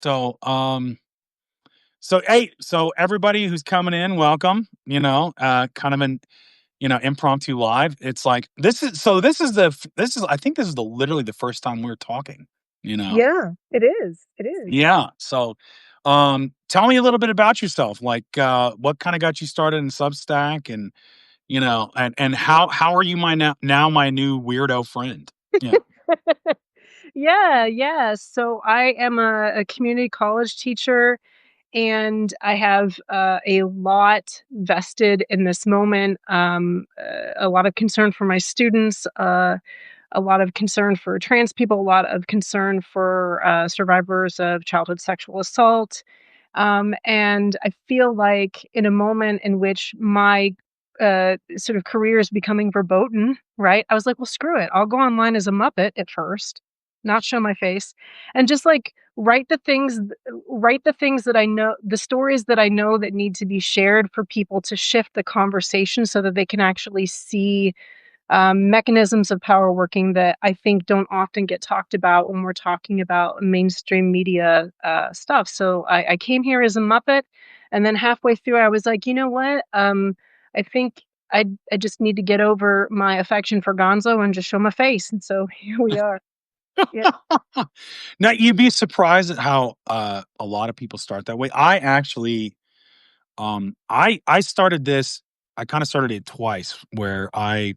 So, hey, so everybody who's coming in, welcome. Kind of an impromptu live. It's like this is I think this is the literally the first time we're talking. You know, Yeah, it is. It is. yeah. So, tell me a little bit about yourself. Like, what kind of got you started in Substack, and and how are you now my new weirdo friend? Yeah. Yeah, yeah. So I am a community college teacher, and I have a lot vested in this moment. A lot of concern for my students, a lot of concern for trans people, a lot of concern for survivors of childhood sexual assault. And I feel like in a moment in which my sort of career is becoming verboten, right? I was like, well, screw it. I'll go online as a Muppet at first, not show my face, and just like write the things that I know, the stories that I know that need to be shared for people to shift the conversation so that they can actually see mechanisms of power working that I think don't often get talked about when we're talking about mainstream media stuff. So I came here as a Muppet, and then halfway through, I was like, you know what? I think I just need to get over my affection for Gonzo and just show my face. And so here we are. Yeah. Now, you'd be surprised at how a lot of people start that way. I actually, I started this. I kind of started it twice, where I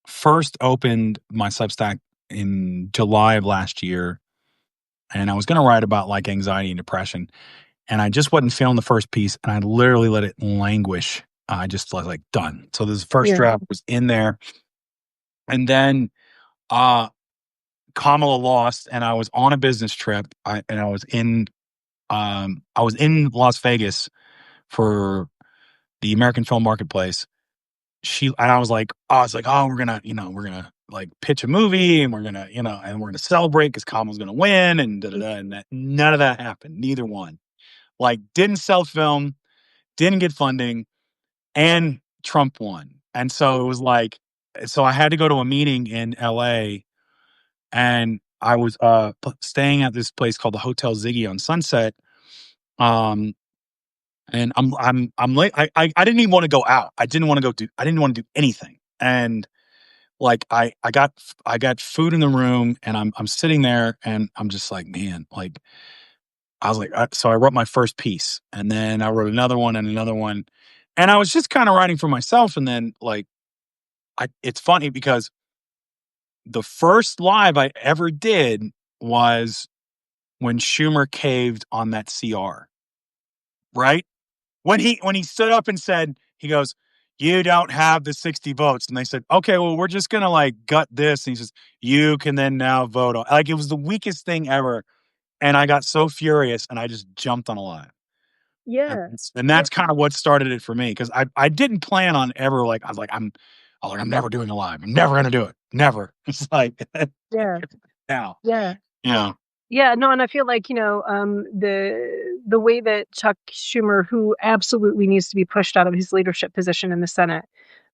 first opened my Substack in July of last year, and I was going to write about like anxiety and depression, and I just wasn't feeling the first piece, and I literally let it languish. I just was like done. So this first Yeah. draft was in there, and then uh Kamala lost, and I was on a business trip. And I was in Las Vegas for the American Film Marketplace. I was like, oh, we're gonna like pitch a movie, and we're gonna celebrate because Kamala's gonna win, and da da da. And none of that happened. Neither one. Like, didn't sell film, didn't get funding, and Trump won. And so it was like, so I had to go to a meeting in L.A. and I was staying at this place called the Hotel Ziggy on Sunset. Um, and I'm late. I didn't even want to go out. I didn't want to do anything. And like I got food in the room, and I'm sitting there, and I'm just like, man, like I was like, so I wrote my first piece, and then I wrote another one and another one, and I was just kind of writing for myself. And then like it's funny because the first live I ever did was when Schumer caved on that CR, right? When he stood up and said, he goes, "You don't have the 60 votes." And they said, "Okay, well, we're just gonna like gut this." And he says, "You can then now vote on," like, it was the weakest thing ever. And I got so furious, and I just jumped on a line. And Yeah. and Yeah. that's kind of what started it for me. Cause I didn't plan on ever, like, I'm never doing a live. I'm never gonna do it. Never. It's like Yeah. now. Yeah. Yeah. Yeah, no, and I feel like, the way that Chuck Schumer, who absolutely needs to be pushed out of his leadership position in the Senate,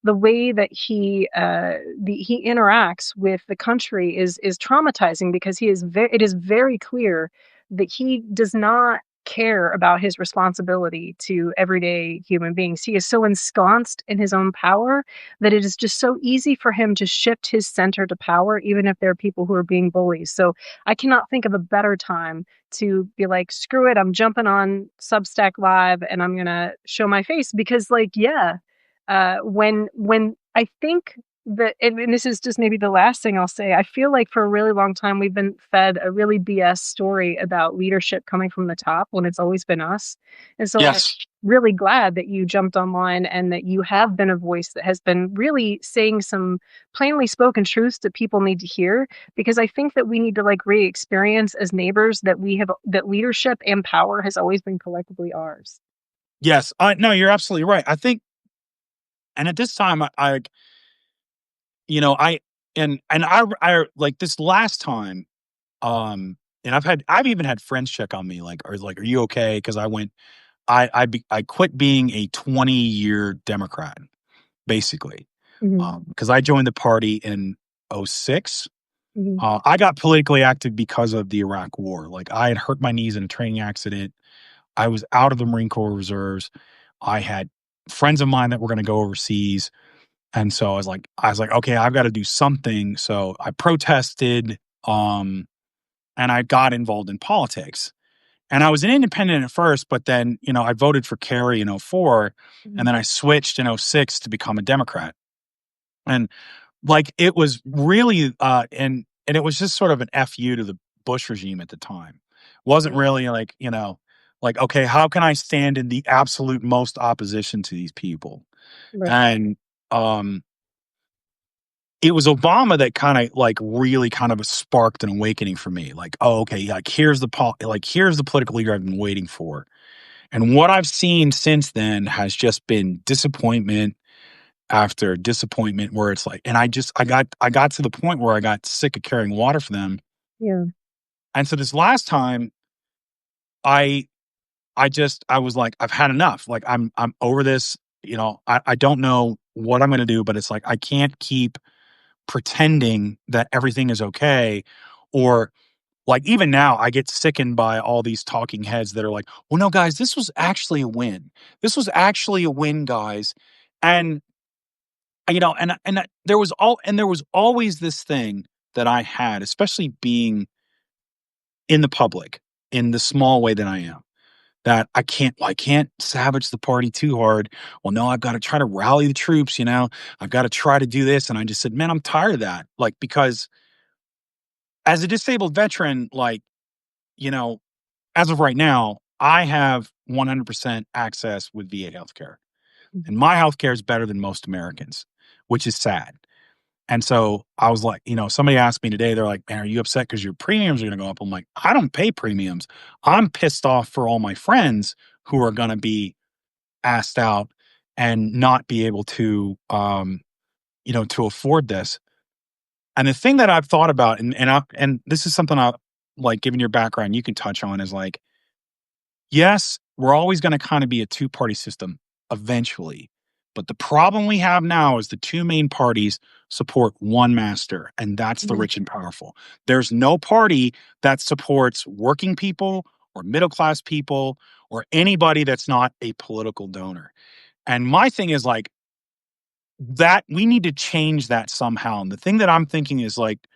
the way that he interacts with the country is traumatizing because it is very clear that he does not care about his responsibility to everyday human beings. He is so ensconced in his own power that it is just so easy for him to shift his center to power, even if there are people who are being bullies. So I cannot think of a better time to be like, screw it, I'm jumping on Substack Live and I'm gonna show my face because, like, yeah, when I think that, and this is just maybe the last thing I'll say, I feel like for a really long time we've been fed a really BS story about leadership coming from the top when it's always been us, and so I'm Yes. really glad that you jumped online and that you have been a voice that has been really saying some plainly spoken truths that people need to hear, because I think that we need to like re-experience as neighbors that leadership and power has always been collectively ours. Yes. No, you're absolutely right. I think, and at this time, I you know, I and I like this last time, and I've even had friends check on me, like, "Are you okay?" Because I quit being a 20-year Democrat, basically, Mhm. because I joined the party in '06, Mhm. I got politically active because of the Iraq War. Like, I had hurt my knees in a training accident. I was out of the Marine Corps Reserves. I had friends of mine that were going to go overseas. And so I was like, okay, I've got to do something. So I protested, and I got involved in politics. And I was an independent at first, but then, I voted for Kerry in '04, and Mhm. then I switched in '06 to become a Democrat. And like, it was really, and it was just sort of an FU to the Bush regime at the time. Wasn't really like, like, okay, how can I stand in the absolute most opposition to these people? Right. And um it was Obama that kinda, like, really kind of sparked an awakening for me, like, "Oh, okay, like, here's the political leader I've been waiting for." And what I've seen since then has just been disappointment after disappointment where it's like, and I got to the point where I got sick of carrying water for them. Yeah. And so this last time, I I was like, "I've had enough, like, I'm over this." I don't know what I'm gonna do, but it's like, I can't keep pretending that everything is okay. Or, like, even now I get sickened by all these talking heads that are like, well, no, guys, this was actually a win. This was actually a win, guys. And there was always this thing that I had, especially being in the public in the small way that I am, that I can't savage the party too hard. Well, no, I've got to try to rally the troops. I've got to try to do this. And I just said, man, I'm tired of that. Like, because as a disabled veteran, like, you know, as of right now, I have 100% access with VA healthcare. Mhm. And my healthcare is better than most Americans, which is sad. And so I was like, somebody asked me today, they're like, man, are you upset because your premiums are going to go up? I'm like, I don't pay premiums. I'm pissed off for all my friends who are going to be asked out and not be able to afford this. And the thing that I've thought about, and this is something I like, given your background, you can touch on, is like, yes, we're always going to kind of be a two-party system eventually. But the problem we have now is the two main parties support one master, and that's the Mhm. rich and powerful. There's no party that supports working people or middle class people or anybody that's not a political donor. And my thing is like, that we need to change that somehow. And the thing that I'm thinking is like,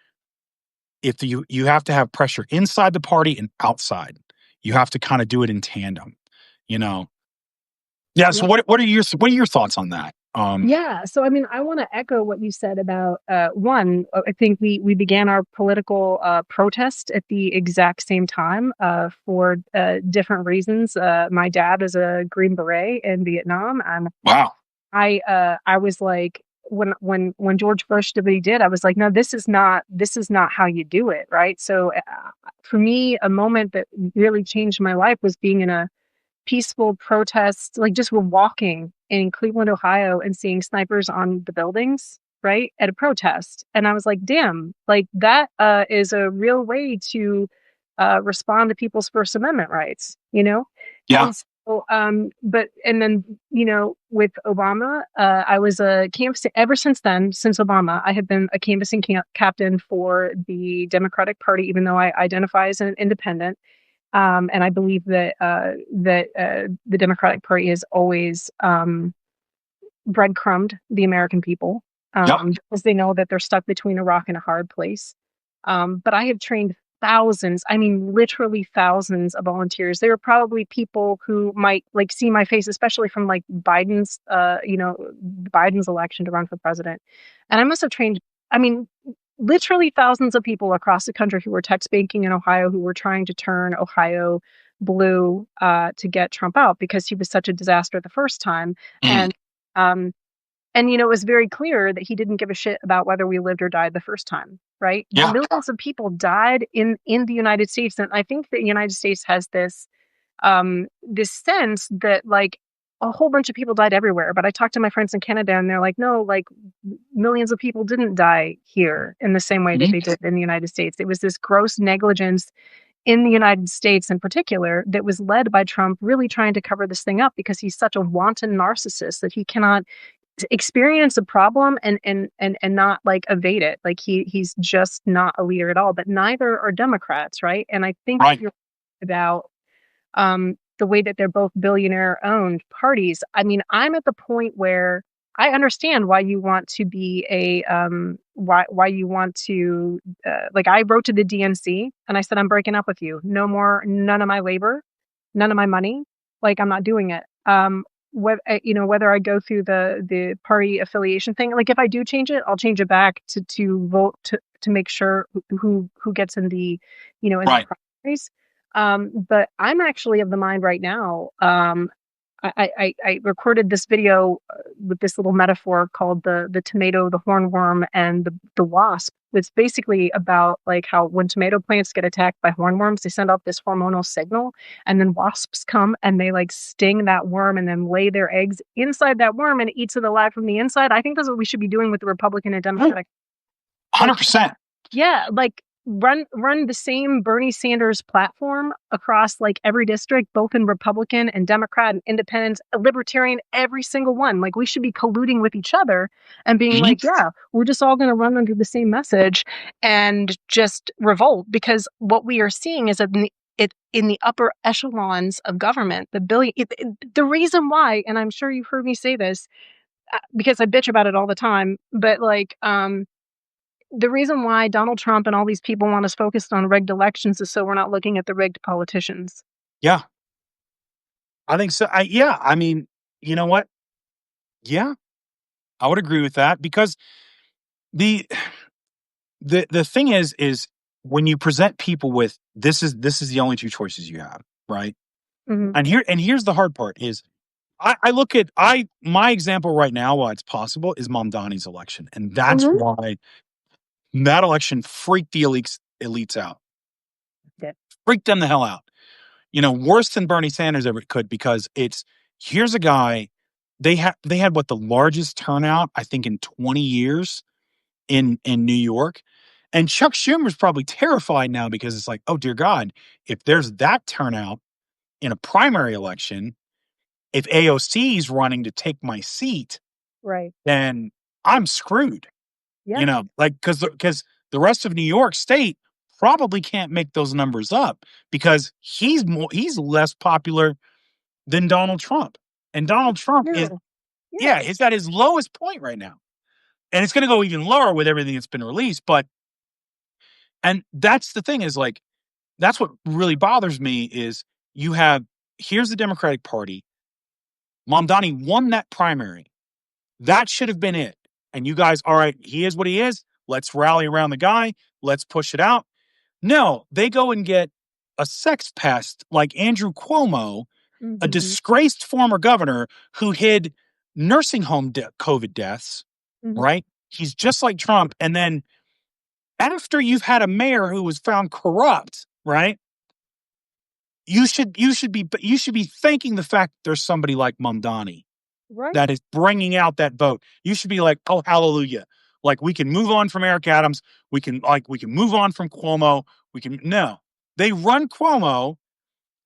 if you have to have pressure inside the party and outside. You have to kind of do it in tandem, you know. Yeah, so Yeah. what are your thoughts on that? Yeah. So, I mean, I want to echo what you said about one. I think we began our political protest at the exact same time for different reasons. My dad is a Green Beret in Vietnam, and Wow. I was like, when George Bush did what he did, I was like, no, this is not how you do it, right? So, for me, a moment that really changed my life was being in a peaceful protest, like just we're walking in Cleveland, Ohio, and seeing snipers on the buildings, right, at a protest. And I was like, damn, like that is a real way to respond to people's First Amendment rights, you know? Yeah. And so, but, and then, with Obama, I was a campus, ever since then, since Obama, I have been a canvassing captain for the Democratic Party, even though I identify as an independent. And I believe that the Democratic Party has always breadcrumbed the American people, Yep. because they know that they're stuck between a rock and a hard place. But I have trained thousands, I mean, literally thousands of volunteers. There are probably people who might like see my face, especially from like Biden's election to run for president. And I must have trained, I mean, literally thousands of people across the country who were text banking in Ohio, who were trying to turn Ohio blue to get Trump out because he was such a disaster the first time. Mhm. And um, it was very clear that he didn't give a shit about whether we lived or died the first time, right? Yeah. Millions of people died in the United States, and I think the United States has this sense that like a whole bunch of people died everywhere. But I talked to my friends in Canada, and they're like, no, like millions of people didn't die here in the same way that Mhm. they did in the United States. It was this gross negligence in the United States in particular that was led by Trump, really trying to cover this thing up because he's such a wanton narcissist that he cannot experience a problem and not like evade it. Like he's just not a leader at all. But neither are Democrats, right? And I think Right. you're about the way that they're both billionaire owned parties. I mean, I'm at the point where I understand why you want to be a why you want to like I wrote to the DNC and I said I'm breaking up with you. No more, none of my labor, none of my money. Like I'm not doing it. Whether I go through the party affiliation thing, like if I do change it, I'll change it back to vote to make sure who gets in the in the Right. primaries. But I'm actually of the mind right now. I recorded this video with this little metaphor called the tomato, the hornworm, and the wasp. It's basically about like how when tomato plants get attacked by hornworms, they send off this hormonal signal, and then wasps come and they like sting that worm and then lay their eggs inside that worm and it eats it alive from the inside. I think that's what we should be doing with the Republican and Democratic. Like 100%. yeah, like run the same Bernie Sanders platform across like every district, both in Republican and Democrat and independent, libertarian, every single one. Like we should be colluding with each other and being Mhm. like, yeah, we're just all going to run under the same message and just revolt because what we are seeing is that in the upper echelons of government, the reason why, and I'm sure you've heard me say this because I bitch about it all the time, but like, the reason why Donald Trump and all these people want us focused on rigged elections is so we're not looking at the rigged politicians. Yeah, I think so. Yeah, I mean, you know what? Yeah, I would agree with that because the the thing is when you present people with this is the only two choices you have, right? Mhm. And here's the hard part is I look at my example right now, why it's possible, is Mamdani's election, and that's Mhm. why that election freaked the elites out, Yeah. freaked them the hell out. Worse than Bernie Sanders ever could because here's a guy they had what the largest turnout I think in 20 years in New York. And Chuck Schumer's probably terrified now because it's like, oh dear God, if there's that turnout in a primary election, if AOC is running to take my seat, Right. then I'm screwed. Yeah. Like because the rest of New York State probably can't make those numbers up because he's less popular than Donald Trump. And Donald Trump is True. Yeah. yeah, he's at his lowest point right now. And it's going to go even lower with everything that's been released, and that's the thing is like that's what really bothers me is here's the Democratic Party. Mamdani won that primary. That should have been it. And you guys, all right, he is what he is. Let's rally around the guy. Let's push it out. No, they go and get a sex pest like Andrew Cuomo, a Mhm. disgraced former governor who hid nursing home COVID deaths, Mhm. right? He's just like Trump. And then after you've had a mayor who was found corrupt, right? You should be thanking the fact that there's somebody like Mamdani Right. that is bringing out that vote. You should be like, oh, hallelujah. Like we can move on from Eric Adams. We can move on from Cuomo. No, they run Cuomo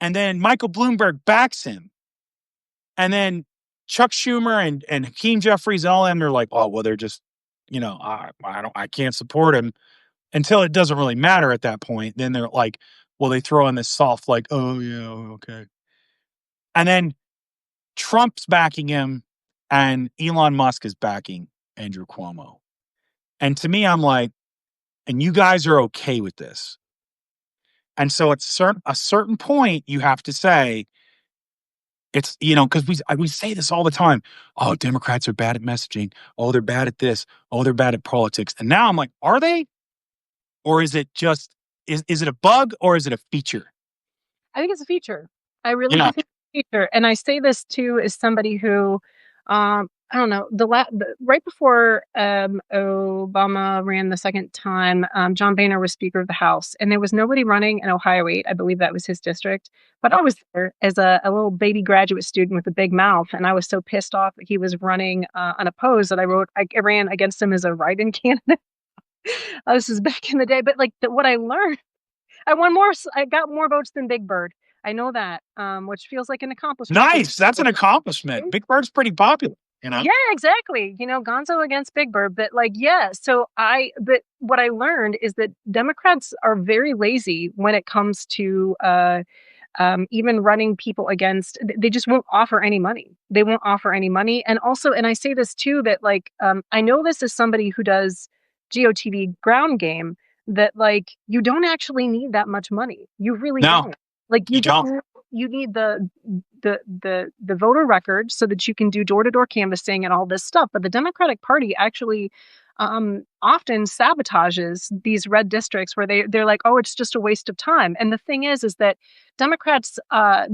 and then Michael Bloomberg backs him. And then Chuck Schumer and Hakeem Jeffries, all of them are like, oh, well, they're just, I can't support him until it doesn't really matter at that point. Then they're like, well, they throw in this soft, like, oh, yeah, okay. And then Trump's backing him and Elon Musk is backing Andrew Cuomo. And to me, I'm like, and you guys are okay with this. And so at a certain point, you have to say, it's, because we say this all the time. Oh, Democrats are bad at messaging. Oh, they're bad at this. Oh, they're bad at politics. And now I'm like, are they? Or is it just, is it a bug or is it a feature? I think it's a feature. I really do Yeah. think it's a feature. And I say this too as somebody who, I don't know, right before Obama ran the second time, John Boehner was Speaker of the House, and there was nobody running in Ohio 8. I believe that was his district. But I was there as a little baby graduate student with a big mouth, and I was so pissed off that he was running unopposed that I ran against him as a write-in candidate. This is back in the day. But like what I learned I got more votes than Big Bird. I know that, which feels like an accomplishment for Nice. That's an accomplishment. Big Bird's pretty popular. you know? Yeah, exactly. Gonzo against Big Bird. But like, yeah. But what I learned is that Democrats are very lazy when it comes to even running people against. They just won't offer any money. They won't offer any money. And also, and I say this too, that like, I know this as somebody who does GOTV ground game, that like, you don't actually need that much money. You really No, don't. Like, you you just don't. you need the voter record so that you can do door-to-door canvassing and all this stuff. But the Democratic Party actually often sabotages these red districts where they're like, oh, it's just a waste of time. And the thing is that Democrats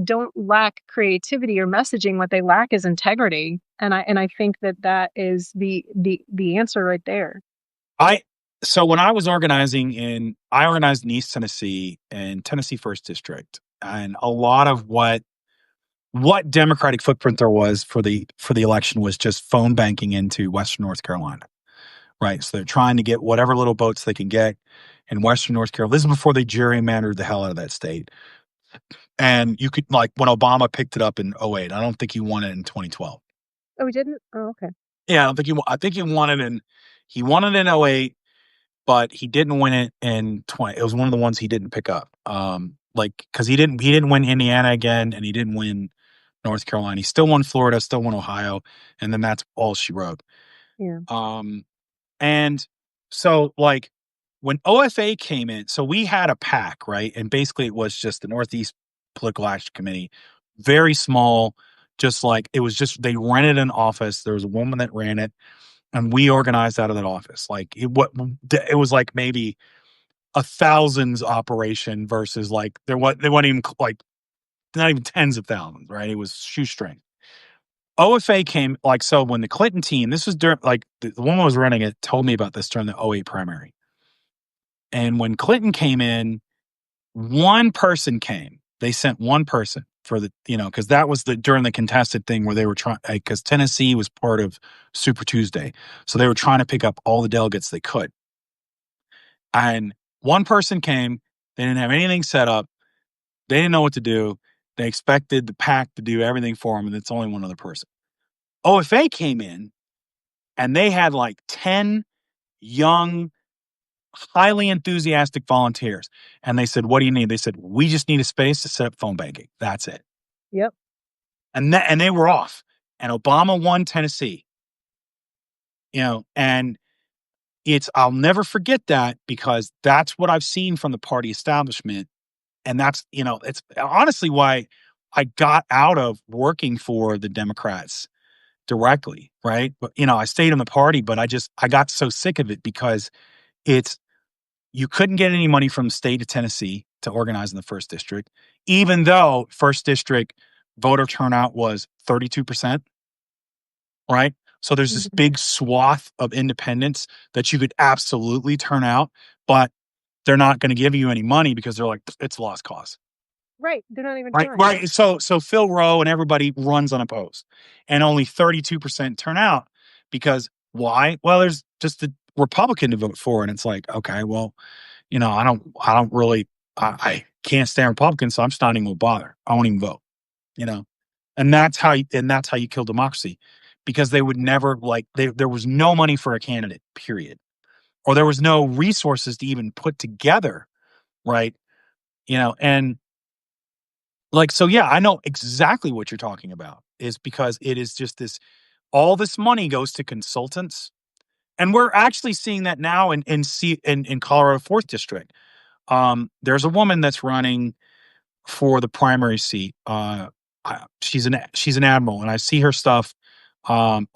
don't lack creativity or messaging. What they lack is integrity. And I think that is the answer right there. I so when I was I organized in East Tennessee and Tennessee First District, and a lot of what Democratic footprint there was for the election was just phone banking into Western North Carolina, right? So they're trying to get whatever little votes they can get in Western North Carolina. This is before they gerrymandered the hell out of that state. And you could, like, when Obama picked it up in '08, I don't think he won it in 2012. Oh, we didn't. Oh, okay. Yeah, I think he won it in '08, but he didn't win it in 20. It was one of the ones he didn't pick up. Like, cuz he didn't win Indiana again, and he didn't win North Carolina. He still won Florida, still won Ohio, and then that's all she wrote. Yeah. Um and so, like, when OFA came in, so we had a PAC, right? And basically it was just the Northeast Political Action Committee, very small, just like it was just they rented an office. There was a woman that ran it, and we organized out of that office. Like it was like maybe a thousands operation versus like they weren't even like not even tens of thousands, right? It was shoestring. OFA came like so when the Clinton team, this was during like the woman who was running it told me about this during the '08 primary. And when Clinton came in, one person came. They sent one person for because that was during the contested thing where they were trying, because Tennessee was part of Super Tuesday. So they were trying to pick up all the delegates they could. And one person came. They didn't have anything set up. They didn't know what to do. They expected the PAC to do everything for them, and it's only one other person. OFA came in, and they had like 10 young, highly enthusiastic volunteers. And they said, "What do you need?" They said, "We just need a space to set up phone banking. That's it." Yep. And they were off. And Obama won Tennessee. And I'll never forget that because that's what I've seen from the party establishment. And that's, it's honestly why I got out of working for the Democrats directly, right? But, I stayed in the party, but I got so sick of it because it's, you couldn't get any money from the state of Tennessee to organize in the first district, even though first district voter turnout was 32%, right? So there's this Mhm. big swath of independents that you could absolutely turn out, but they're not going to give you any money because they're like, it's a lost cause. Right. They're not even Right, trying. right. So Phil Rowe and everybody runs unopposed, and only 32% turn out because why? Well, there's just a Republican to vote for, and it's like, okay, well, I don't really, I can't stand Republicans, so I'm just not even gonna bother. I won't even vote, you know, and that's how you kill democracy, because they would never there was no money for a candidate, period, or there was no resources to even put together, right? And like, so yeah, I know exactly what you're talking about is because it is just all this money goes to consultants. And we're actually seeing that now in Colorado 4th District. There's a woman that's running for the primary seat. She's an admiral, and I see her stuff on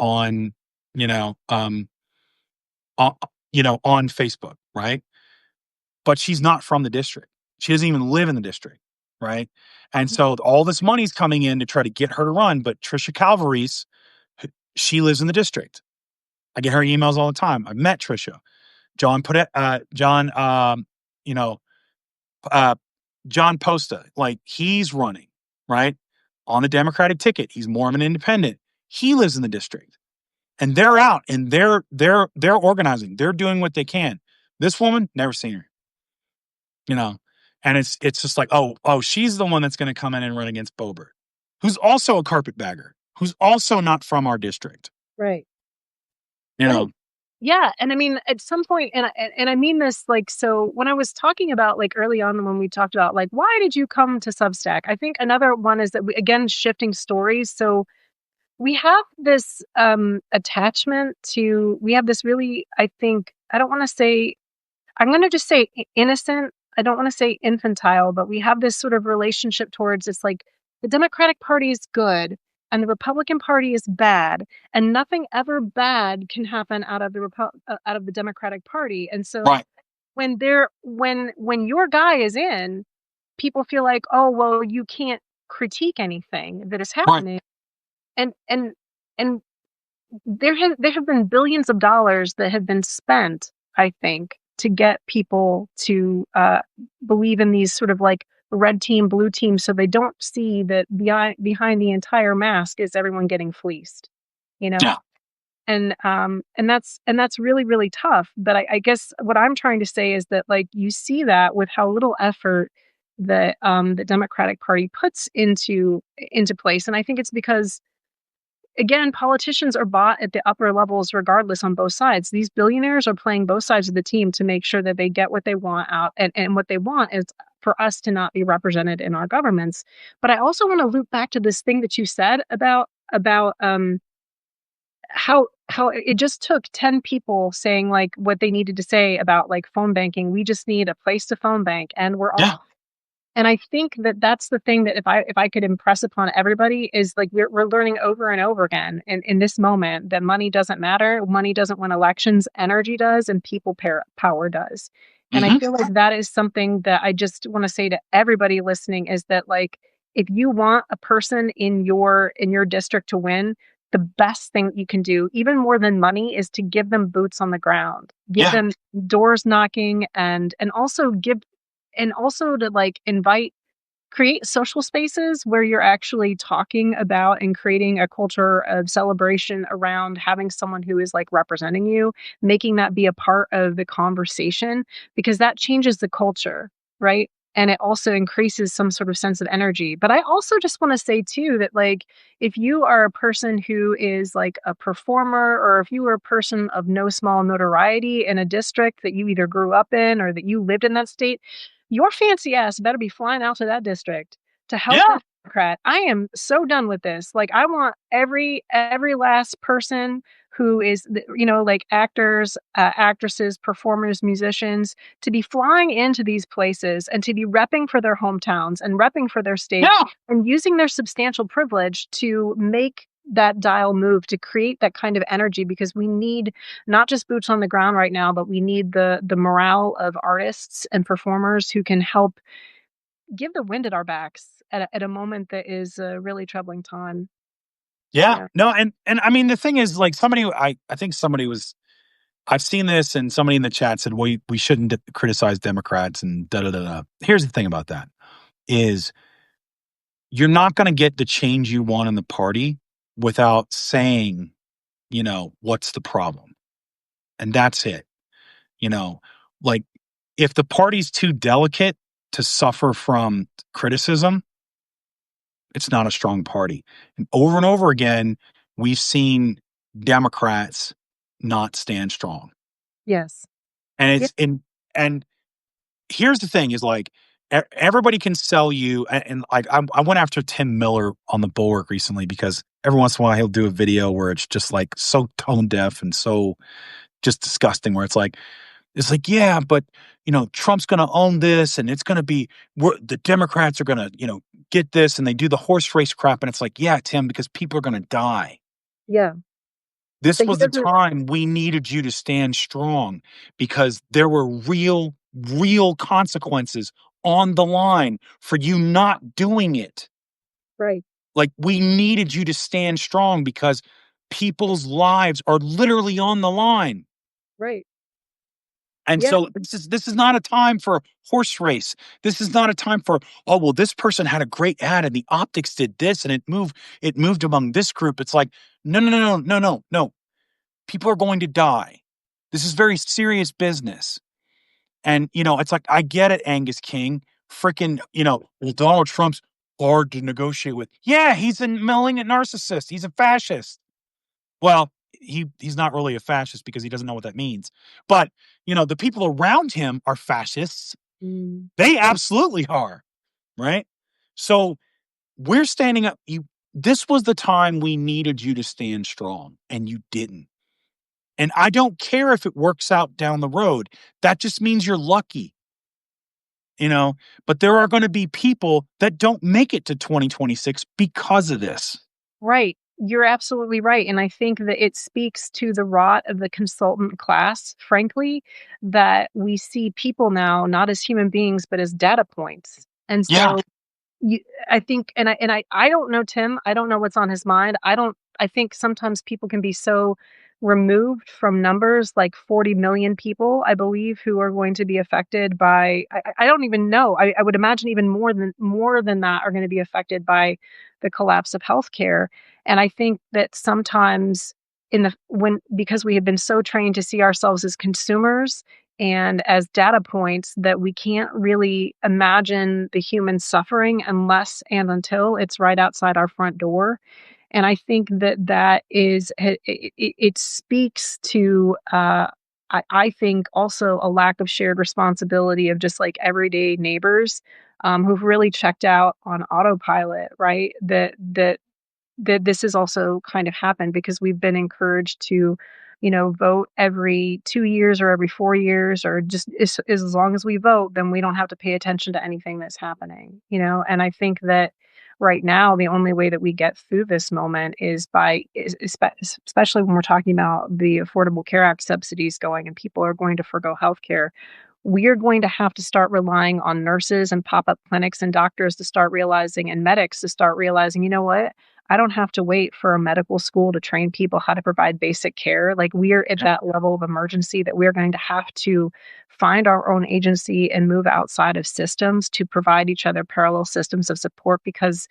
you know um, on, on Facebook, right? But she's not from the district. She doesn't even live in the district, right? And so all this money's coming in to try to get her to run. But Trisha Calvary's, she lives in the district. I get her emails all the time. I've met Trisha. John put it. John, you know, uh, John Posta, like he's running right on the Democratic ticket. He's more of an independent. He lives in the district, and they're out and they're organizing. They're doing what they can. This woman, never seen her. you know, and it's just like, she's the one that's going to come in and run against Boebert, who's also a carpetbagger, who's also not from our district. Right. You Right. know? Yeah, and I mean, at some point, and I mean this, like, so when I was talking about, like, early on when we talked about, like, why did you come to Substack? I think another one is that we, again, shifting stories. So we have this attachment to, we have this really, I think, I don't want to say, I'm going to just say innocent. I don't want to say infantile, but we have this sort of relationship towards, it's like the Democratic Party is good and the Republican Party is bad, and nothing ever bad can happen out of the out of the Democratic Party. And so Right. when your guy is in, people feel like, oh well, you can't critique anything that is Right. happening, and there have been billions of dollars that have been spent, I think, to get people to believe in these sort of like red team, blue team, so they don't see that behind the entire mask is everyone getting fleeced, you know? Yeah. And that's really, really tough. But I guess what I'm trying to say is that, like, you see that with how little effort that the Democratic Party puts into place. And I think it's because, again, politicians are bought at the upper levels regardless on both sides. These billionaires are playing both sides of the team to make sure that they get what they want out. And what they want is for us to not be represented in our governments. But I also want to loop back to this thing that you said about how it just took 10 people saying like what they needed to say about like phone banking. We just need a place to phone bank and we're Yeah. off. And I think that that's the thing that if I could impress upon everybody is like we're learning over and over again in this moment that money doesn't matter. Money doesn't win elections. Energy does, and people power does. And I Hmm. feel like that is something that I just want to say to everybody listening is that, like, if you want a person in your district to win, the best thing you can do, even more than money, is to give them boots on the ground, give Yeah. them doors knocking, and also to like create social spaces where you're actually talking about and creating a culture of celebration around having someone who is like representing you, making that be a part of the conversation, because that changes the culture, right? And it also increases some sort of sense of energy. But I also just want to say too that, like, if you are a person who is like a performer, or if you are a person of no small notoriety in a district that you either grew up in or that you lived in that state, your fancy ass better be flying out to that district to help Yeah. that Democrat. I am so done with this. Like, I want every last person who is, like actors, actresses, performers, musicians, to be flying into these places and to be repping for their hometowns and repping for their states Yeah. and using their substantial privilege to make that dial move, to create that kind of energy, because we need not just boots on the ground right now, but we need the morale of artists and performers who can help give the wind at our backs at a moment that is a really troubling time. Yeah. Yeah. No, and I mean the thing is, like, I think somebody was, I've seen this, and somebody in the chat said we shouldn't criticize Democrats and da da da da. Here's the thing about that is you're not going to get the change you want in the party without saying, what's the problem? And that's it. You know, like, if the party's too delicate to suffer from criticism, it's not a strong party. And over again, we've seen Democrats not stand strong. Yes. And Yeah. and here's the thing is, like, everybody can sell you, and like, I went after Tim Miller on the Bulwark recently because every once in a while he'll do a video where it's just like so tone deaf and so just disgusting, where it's like, yeah, but Trump's going to own this, and it's going to be, the Democrats are going to get this, and they do the horse race crap, and it's like, yeah, Tim, because people are going to die. Yeah. This But he was the doesn't. time we needed you to stand strong, because there were real consequences on the line for you not doing it. Right. Like, we needed you to stand strong because people's lives are literally on the line. Right. And Yeah. so this is not a time for a horse race. This is not a time for, oh, well, this person had a great ad and the optics did this and it moved among this group. It's like, no, no, no, no, no, no, no. People are going to die. This is very serious business. And it's like, I get it, Angus King. Freaking, well, Donald Trump's hard to negotiate with. Yeah, he's a malignant narcissist. He's a fascist. Well, he's not really a fascist because he doesn't know what that means. But, the people around him are fascists. Mm. They absolutely are, right? So we're standing up. This was the time we needed you to stand strong, and you didn't. And I don't care if it works out down the road. That just means you're lucky, but there are going to be people that don't make it to 2026 because of this. Right. You're absolutely right. And I think that it speaks to the rot of the consultant class, frankly, that we see people now not as human beings, but as data points. And Yeah. so you, I think, I don't know Tim. I don't know what's on his mind. I think sometimes people can be so removed from numbers, like 40 million people, I believe, who are going to be affected by. I don't even know. I would imagine even more than that are going to be affected by the collapse of healthcare. And I think that sometimes because we have been so trained to see ourselves as consumers and as data points, that we can't really imagine the human suffering unless and until it's right outside our front door. And I think that is it speaks to I think also a lack of shared responsibility of just like everyday neighbors who've really checked out on autopilot, right? That this has also kind of happened because we've been encouraged to, vote every 2 years or every 4 years, or just as long as we vote, then we don't have to pay attention to anything that's happening. And I think that right now, the only way that we get through this moment is especially when we're talking about the Affordable Care Act subsidies going and people are going to forgo healthcare. We are going to have to start relying on nurses and pop-up clinics and doctors to start realizing, and medics to start realizing, you know what? I don't have to wait for a medical school to train people how to provide basic care. Like, we are at that level of emergency that we're going to have to find our own agency and move outside of systems to provide each other parallel systems of support, because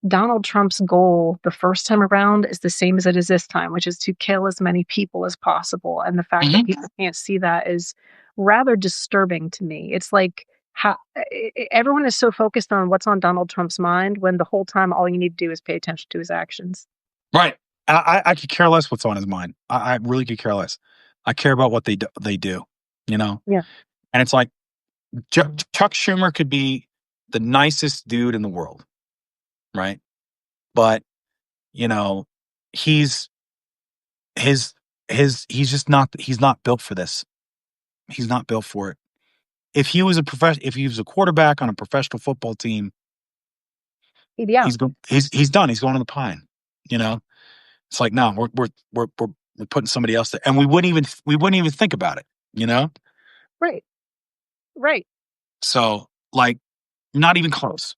Donald Trump's goal the first time around is the same as it is this time, which is to kill as many people as possible. And the fact that people can't see that is rather disturbing to me. It's like, how everyone is so focused on what's on Donald Trump's mind when the whole time all you need to do is pay attention to his actions. Right. I could care less what's on his mind. I really could care less. I care about what they do, Yeah. And it's like Chuck Schumer could be the nicest dude in the world, right? But he's he's not built for this. He's not built for it. If he was a quarterback on a professional football team, Yeah. he's done. He's going to the pine. It's like, no, we're putting somebody else there, and we wouldn't even think about it. Right. Right. So, like, not even close.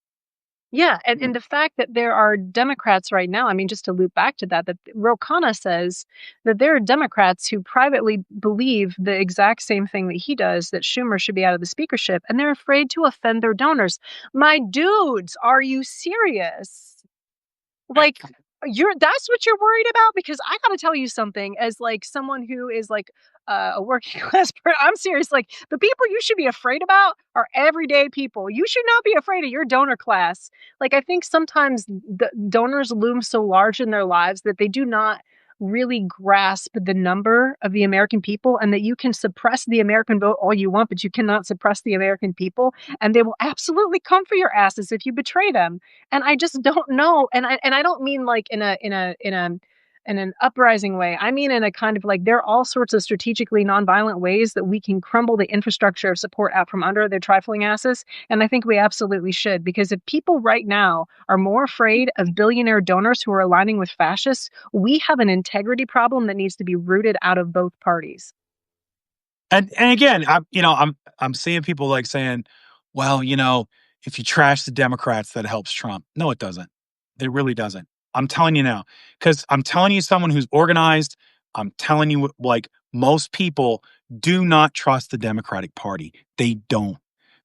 Yeah, and the fact that there are Democrats right now, I mean, just to loop back to that Ro Khanna says that there are Democrats who privately believe the exact same thing that he does, that Schumer should be out of the speakership, and they're afraid to offend their donors. My dudes, are you serious? Like, that's what you're worried about? Because I gotta tell you something, as like someone who is like a working class person, I'm serious. Like, the people you should be afraid about are everyday people. You should not be afraid of your donor class. Like, I think sometimes the donors loom so large in their lives that they do not really grasp the number of the American people, and that you can suppress the American vote all you want, but you cannot suppress the American people, and they will absolutely come for your asses if you betray them. And I just don't know. And I don't mean like in an uprising way. I mean in a kind of like, there are all sorts of strategically nonviolent ways that we can crumble the infrastructure of support out from under their trifling asses. And I think we absolutely should, because if people right now are more afraid of billionaire donors who are aligning with fascists, we have an integrity problem that needs to be rooted out of both parties. And again, I'm seeing people like saying, well, if you trash the Democrats, that helps Trump. No, it doesn't. It really doesn't. I'm telling you now, because I'm telling you, someone who's organized. I'm telling you, like, most people do not trust the Democratic Party. They don't.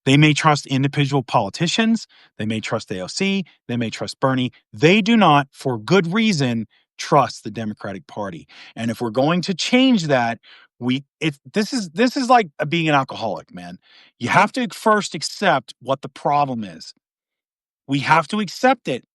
They may trust individual politicians. They may trust AOC. They may trust Bernie. They do not, for good reason, trust the Democratic Party. And if we're going to change that, this is like being an alcoholic, man. You have to first accept what the problem is. We have to accept it.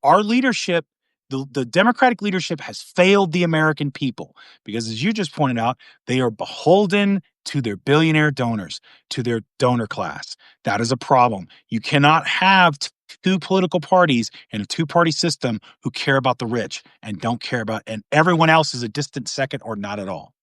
Our leadership the Democratic leadership has failed the American people because, as you just pointed out, they are beholden to their billionaire donors, to their donor class. That is a problem. You cannot have two political parties in a two-party system who care about the rich and don't care about, and everyone else is a distant second or not at all.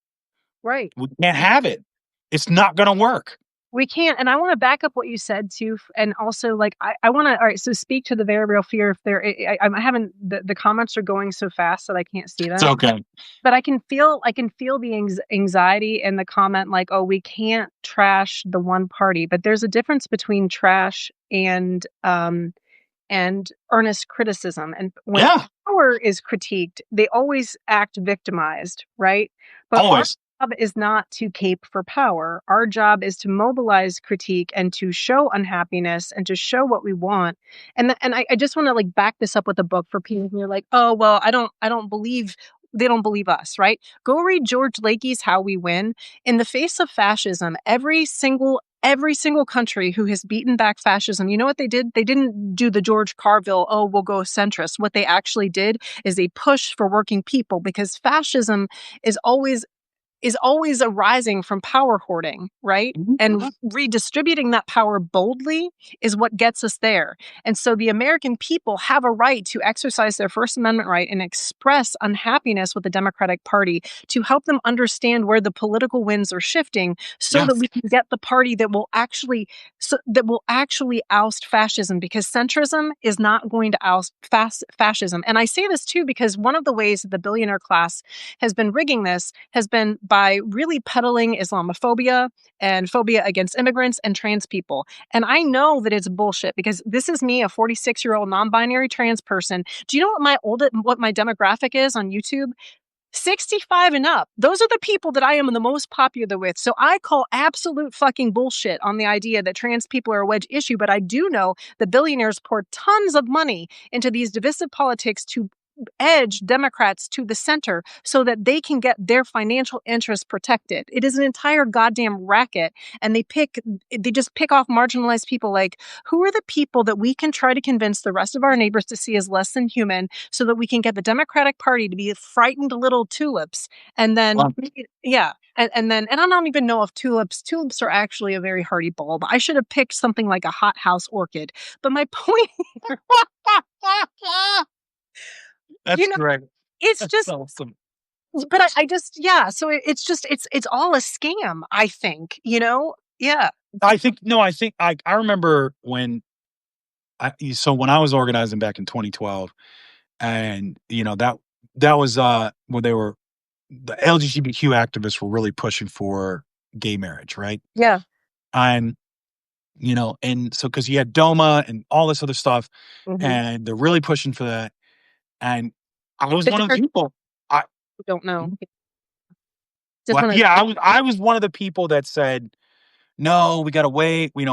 Right. We can't have it. It's not going to work. We can't. And I want to back up what you said too. And also, like, I want to, all right, so speak to the very real fear. If there, I haven't, the comments are going so fast that I can't see It's them. okay. But I can feel the anxiety in the comment, like, oh, we can't trash the one party. But there's a difference between trash and earnest criticism. And when Yeah, power is critiqued, they always act victimized, right? But our always. job is not to cape for power. Our job is to mobilize critique and to show unhappiness and to show what we want. And I just want to like back this up with a book for people who are like, oh well, I don't believe they don't believe us, right? Go read George Lakey's How We Win. In the face of fascism, every single country who has beaten back fascism, you know what they did? They didn't do the George Carville, oh, we'll go centrist. What they actually did is they pushed for working people, because fascism is always arising from power hoarding, right? Mhm. And redistributing that power boldly is what gets us there. And so the American people have a right to exercise their First Amendment right and express unhappiness with the Democratic Party, to help them understand where the political winds are shifting, so Yeah, that we can get the party that will actually oust fascism, because centrism is not going to oust fascism. And I say this too because one of the ways that the billionaire class has been rigging this has been by really peddling Islamophobia and phobia against immigrants and trans people. And I know that it's bullshit, because this is me, a 46-year-old non-binary trans person. Do you know what my demographic is on YouTube? 65 and up. Those are the people that I am the most popular with. So I call absolute fucking bullshit on the idea that trans people are a wedge issue. But I do know that billionaires pour tons of money into these divisive politics to edge Democrats to the center so that they can get their financial interests protected. It is an entire goddamn racket. And they just pick off marginalized people. Like, who are the people that we can try to convince the rest of our neighbors to see as less than human, so that we can get the Democratic Party to be frightened little tulips? And then, well, yeah. And then, and I don't even know if tulips are actually a very hardy bulb. I should have picked something like a hothouse orchid. But my point, that's you know, great. it's That's just, awesome. but I just, yeah. So it's just, it's all a scam, I think, Yeah. I think no. I think I remember when when I was organizing back in 2012, and that was when the LGBTQ activists were really pushing for gay marriage, right? Yeah. And and so because you had DOMA and all this other stuff, Hmm. and they're really pushing for that. And I was The one of the difference, people. I don't know. Mhm. Just want to, Yeah, I was one of the people that said, no, we gotta wait. We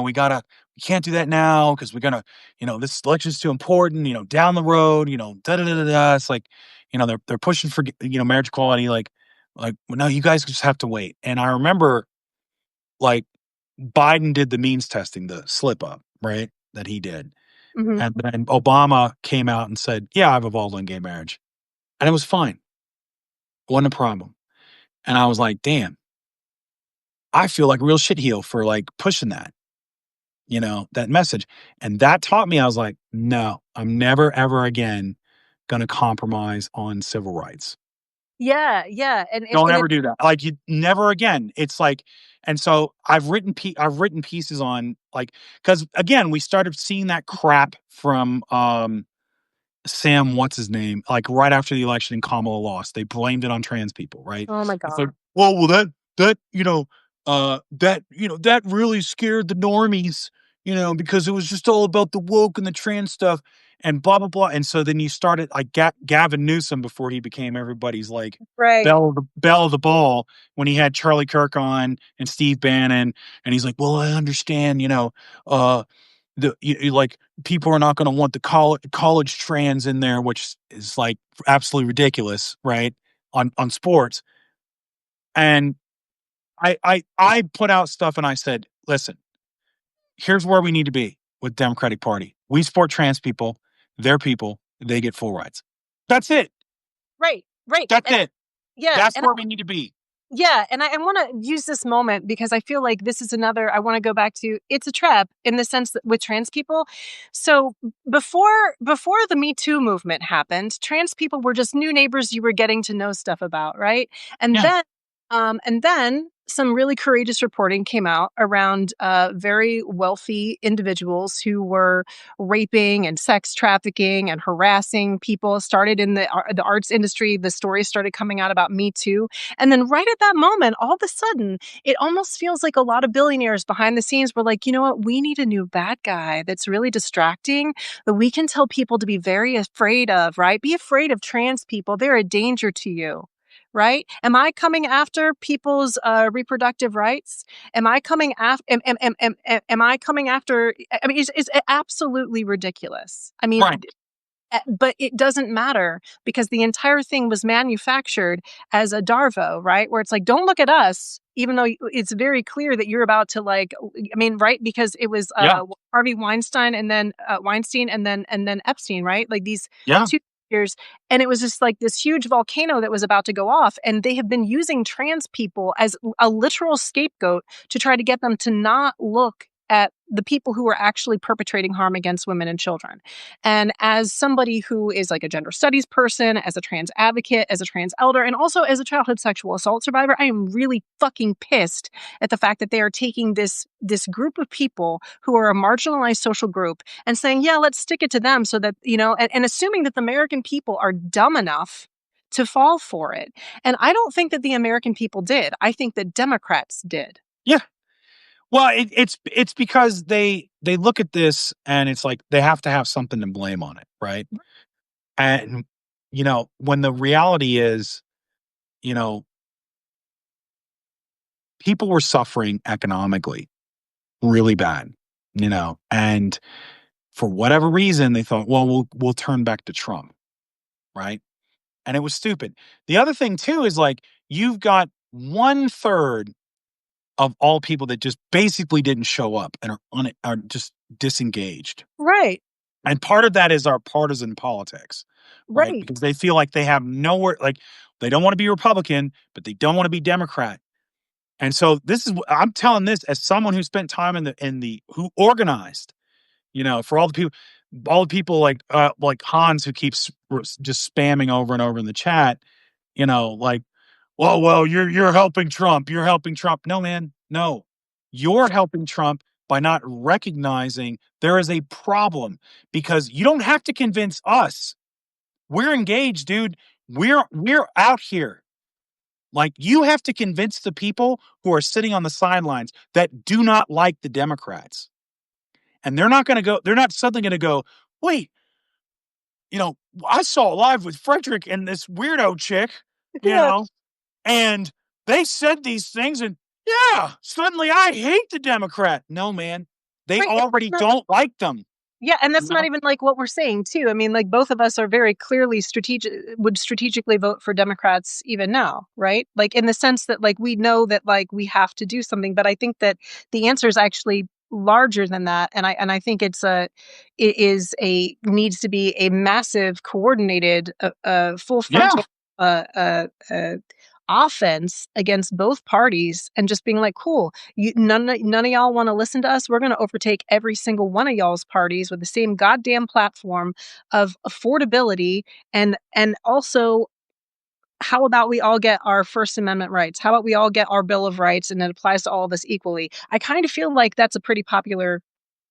can't do that now because we're gonna, this election's too important. Down the road, da da da da da. It's like, they're pushing for marriage equality. Well, no, you guys just have to wait. And I remember, like, Biden did the means testing, the slip up, right, that he did, hmm and then Obama came out and said, yeah, I've evolved on gay marriage, and it was fine, wasn't a problem. And I was like, damn, I feel like a real shitheel for like pushing that message. And that taught me, I was like, no, I'm never, ever again going to compromise on civil rights. yeah, yeah. Don't And ever it, do that. Like, you never again. It's like, and so I've written pieces on, like, because again, we started seeing that crap from, Sam, what's his name? Like, right after the election and Kamala lost, they blamed it on trans people, right? oh my It's like, God. well, that really scared the normies, because it was just all about the woke and the trans stuff and blah blah blah. And so then you started like Gavin Newsom, before he became everybody's like Right. bell of the ball, when he had Charlie Kirk on and Steve Bannon, and he's like, well, I understand, uh like, people are not going to want the college trans in there, which is like absolutely ridiculous, right? On sports. And I put out stuff and I said, listen, here's where we need to be with Democratic Party. We support trans people, they're people, they get full rights. That's it. Right, right. That's And it. yeah, That's and where we need to be. yeah, and I want to use this moment because I feel like this is another. I want to go back to it's a trap in the sense that with trans people. So before the Me Too movement happened, trans people were just new neighbors you were getting to know stuff about, right? And Yeah. then some really courageous reporting came out around very wealthy individuals who were raping and sex trafficking and harassing people. Started in the arts industry. The stories started coming out about Me Too, and then right at that moment, all of a sudden, it almost feels like a lot of billionaires behind the scenes were like, you know what? We need a new bad guy that's really distracting, that we can tell people to be very afraid of, right? Be afraid of trans people. They're a danger to you. Right? Am I coming after people's reproductive rights? Am I coming after? Am I coming after? I mean, it's absolutely ridiculous. I mean, Right. but it doesn't matter because the entire thing was manufactured as a Darvo, right? Where it's like, don't look at us, even though it's very clear that you're about to like, I mean, right? Because it was Yeah. Harvey Weinstein and then Weinstein and then Epstein, right? Like these Yeah. two years, and it was just like this huge volcano that was about to go off, and they have been using trans people as a literal scapegoat to try to get them to not look at the people who are actually perpetrating harm against women and children. And as somebody who is like a gender studies person, as a trans advocate, as a trans elder, and also as a childhood sexual assault survivor, I am really fucking pissed at the fact that they are taking this group of people who are a marginalized social group and saying, yeah, let's stick it to them so that, and assuming that the American people are dumb enough to fall for it. And I don't think that the American people did. I think that Democrats did. Yeah. Well, it's because they look at this and it's like they have to have something to blame on it, right? And when the reality is, you know, people were suffering economically really bad, and for whatever reason they thought, well, we'll turn back to Trump, right? And it was stupid. The other thing too is like you've got 1/3 of all people that just basically didn't show up and are just disengaged. Right. And part of that is our partisan politics, right? Right. Because they feel like they have nowhere, like they don't want to be Republican, but they don't want to be Democrat. And so this is I'm telling this as someone who spent time in the who organized, for all the people like Hans who keeps just spamming over and over in the chat, like, well, you're helping Trump. You're helping Trump. No, man, no. You're helping Trump by not recognizing there is a problem because you don't have to convince us. We're engaged, dude. We're out here. Like you have to convince the people who are sitting on the sidelines that do not like the Democrats. And they're not suddenly going to go, wait, I saw it live with Frederic and this weirdo chick, you Yeah. know, and they said these things and yeah, suddenly I hate the Democrat. No, man, they Right. already don't like them. Yeah, and You that's not know? even like what we're saying too. I mean, like both of us are very clearly would strategically vote for Democrats even now, right? Like in the sense that like we know that like we have to do something, but I think that the answer is actually larger than that, and I think it is a needs to be a massive coordinated full Yeah, frontal offense against both parties and just being like, cool, none of y'all want to listen to us. We're going to overtake every single one of y'all's parties with the same goddamn platform of affordability and also how about we all get our First Amendment rights? How about we all get our Bill of Rights and it applies to all of us equally? I kind of feel like that's a pretty popular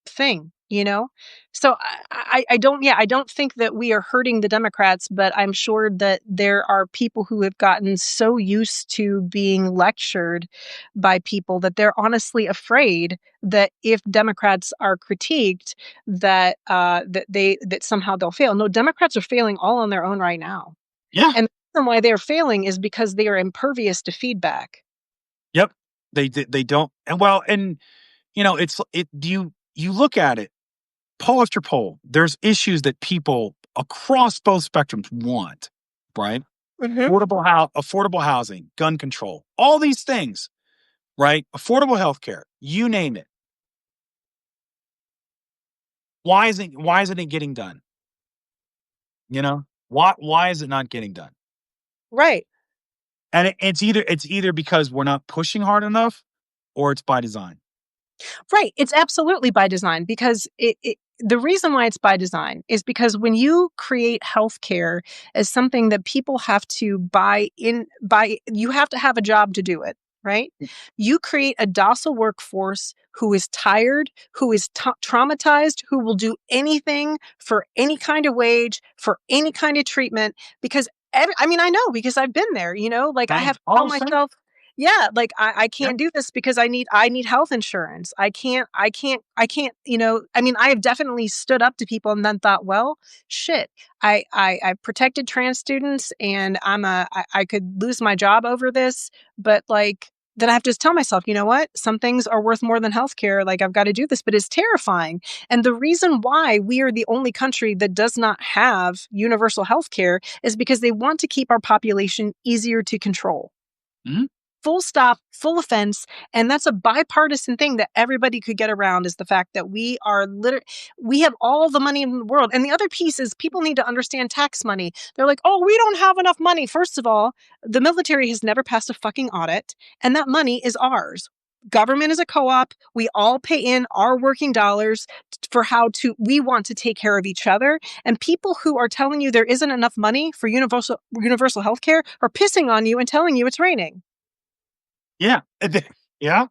thing, you know? So I don't, yeah, I don't think that we are hurting the Democrats, but I'm sure that there are people who have gotten so used to being lectured by people that they're honestly afraid that if Democrats are critiqued, that somehow they'll fail. No, Democrats are failing all on their own right now. yeah, And the reason why they're failing is because they are impervious to feedback. yep. They don't, and you look at it poll after poll. There's issues that people across both spectrums want, right? Hmm. Affordable housing, gun control, all these things, right? Affordable healthcare, you name it. Why isn't it getting done? You know? Why is it not getting done? Right. And it's either because we're not pushing hard enough, or it's by design. Right. It's absolutely by design because the reason why it's by design is because when you create healthcare as something that people have to you have to have a job to do it, right? You create a docile workforce who is tired, who is traumatized, who will do anything for any kind of wage, for any kind of treatment, because I mean, I know because I've been there, like I Same. have to tell Oh, same. myself, yeah, like I Yeah. can't do this because I need health insurance. I can't, I mean, I have definitely stood up to people and then thought, well, shit, I protected trans students and I could lose my job over this, but like then I have to just tell myself, you know what? Some things are worth more than healthcare. Like I've got to do this, but it's terrifying. And the reason why we are the only country that does not have universal healthcare is because they want to keep our population easier to control. Mhm. Full stop, full offense. And that's a bipartisan thing that everybody could get around, is the fact that we have all the money in the world. And the other piece is people need to understand tax money. They're like, oh, we don't have enough money. First of all, the military has never passed a fucking audit, and that money is ours. Government is a co-op. We all pay in our working dollars for we want to take care of each other. And people who are telling you there isn't enough money for universal health care are pissing on you and telling you it's raining. Yeah. Yeah.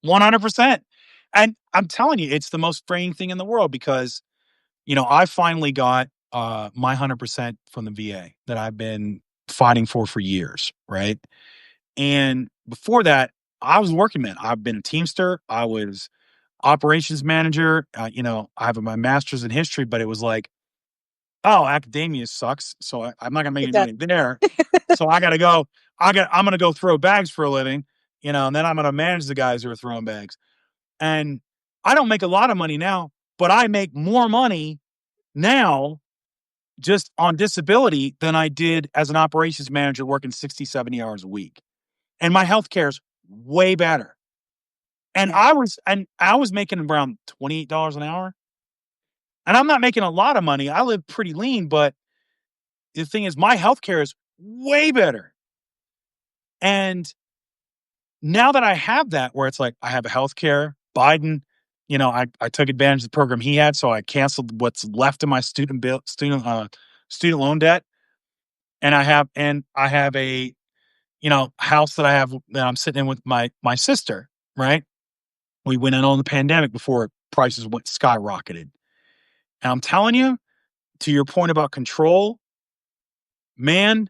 100%. And I'm telling you, it's the most freeing thing in the world because, I finally got my 100% from the VA that I've been fighting for years, right? And before that, I was a working man. I've been a teamster. I was operations manager. I have my master's in history, but it was like, oh, academia sucks. So I'm not gonna make It any does. money there. So I gotta go. I'm gonna go throw bags for a living, and then I'm gonna manage the guys who are throwing bags. And I don't make a lot of money now, but I make more money now just on disability than I did as an operations manager working 60, 70 hours a week. And my health care is way better. And Yeah. I was making around $28 an hour. And I'm not making a lot of money. I live pretty lean, but the thing is my health care is way better. And now that I have that, where it's like I have health care, Biden, I took advantage of the program he had, so I canceled what's left of my student loan debt, and I have a house that I'm sitting in with my sister. Right, we went in on the pandemic before prices went skyrocketed, and I'm telling you, to your point about control, man,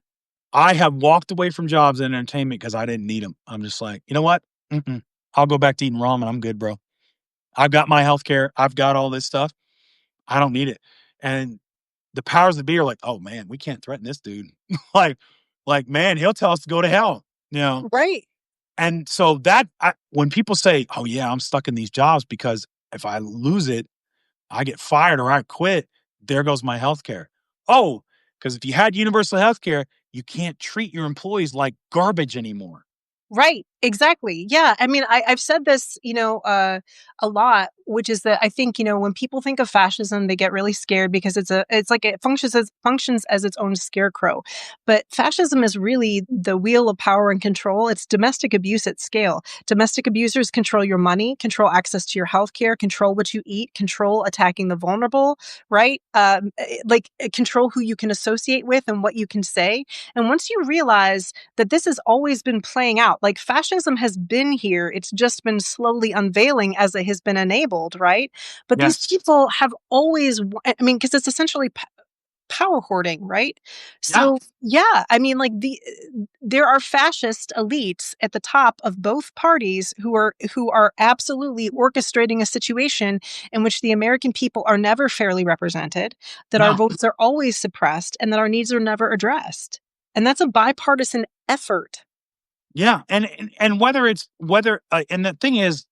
I have walked away from jobs in entertainment because I didn't need them. I'm just like, you know what? Mm-mm. I'll go back to eating ramen. I'm good, bro. I've got my healthcare. I've got all this stuff. I don't need it. And the powers that be are like, oh man, we can't threaten this dude. like, man, he'll tell us to go to hell. You know. Right. And so when people say, oh yeah, I'm stuck in these jobs because if I lose it, I get fired or I quit. There goes my healthcare. Oh, because if you had universal healthcare, you can't treat your employees like garbage anymore. Right. Exactly. Yeah. I mean, I've said this, a lot, which is that I think, when people think of fascism, they get really scared because it's like it functions as its own scarecrow. But fascism is really the wheel of power and control. It's domestic abuse at scale. Domestic abusers control your money, control access to your healthcare, control what you eat, control attacking the vulnerable, right? Control who you can associate with and what you can say. And once you realize that this has always been playing out. Like fascism has been here. It's just been slowly unveiling as it has been enabled, right? But these Yes. people have always, I mean, because it's essentially power hoarding, right? Yeah. So yeah, I mean, like there are fascist elites at the top of both parties who are absolutely orchestrating a situation in which the American people are never fairly represented, that our No. votes are always suppressed, and that our needs are never addressed. And that's a bipartisan effort. Yeah. And and the thing is,